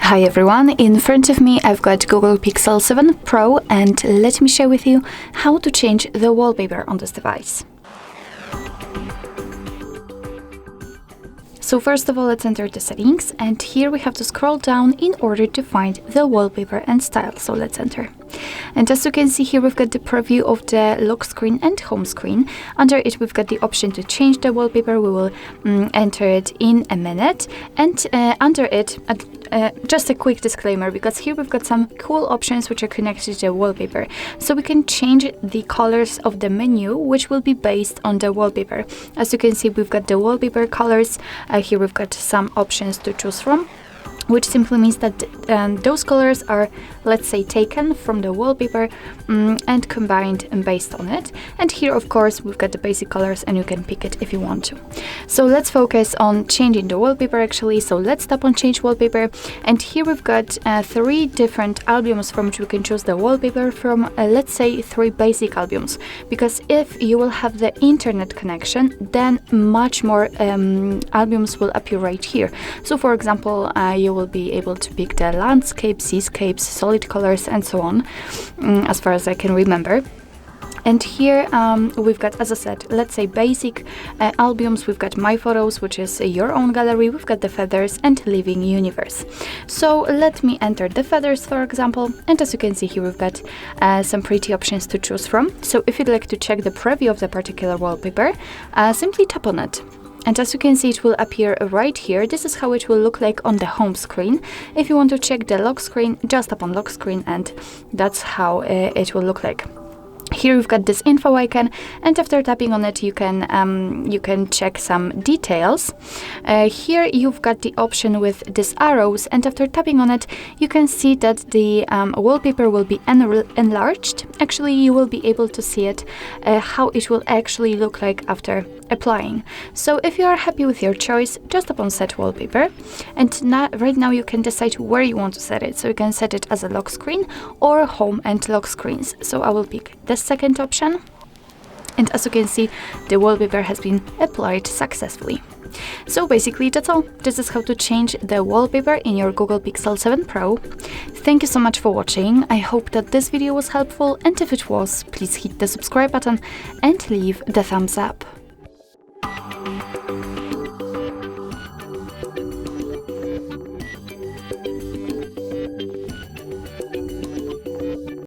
Hi everyone, in front of me I've got Google Pixel 7 Pro and let me share with you how to change the wallpaper on this device. So first of all, let's enter the settings, and here we have to scroll down in order to find the wallpaper and style. So let's enter. And as you can see here, we've got the preview of the lock screen and home screen. Under it, we've got the option to change the wallpaper. We will enter it in a minute. And under it, just a quick disclaimer, because here we've got some cool options which are connected to the wallpaper. So we can change the colors of the menu, which will be based on the wallpaper. As you can see, we've got the wallpaper colors. Here we've got some options to choose from, which simply means that those colors are, let's say, taken from the wallpaper and combined and based on it. And here, of course, we've got the basic colors and you can pick it if you want to. So let's focus on changing the wallpaper actually. So let's tap on change wallpaper. And here we've got 3 different albums from which we can choose the wallpaper from, let's say 3 basic albums. Because if you will have the internet connection, then much more albums will appear right here. So for example, you will be able to pick the landscape, seascapes, solid colors, and so on, as far as I can remember. And here we've got, as I said, let's say basic albums. We've got My Photos, which is your own gallery. We've got the Feathers and Living Universe. So let me enter the Feathers, for example. And as you can see here, we've got some pretty options to choose from. So if you'd like to check the preview of the particular wallpaper, simply tap on it. And as you can see, it will appear right here. This is how it will look like on the home screen. If you want to check the lock screen, just tap on lock screen and that's how it will look like. Here we've got this info icon, and after tapping on it, you can check some details. Here you've got the option with these arrows, and after tapping on it, you can see that the wallpaper will be enlarged. Actually, you will be able to see it, how it will actually look like after applying. So if you are happy with your choice, just tap on set wallpaper, and right now you can decide where you want to set it. So you can set it as a lock screen or home and lock screens. So I will pick the second option, and as you can see, the wallpaper has been applied successfully. So basically that's all. This is how to change the wallpaper in your Google Pixel 7 Pro. Thank you so much for watching. I hope that this video was helpful, and if it was, please hit the subscribe button and leave the thumbs up.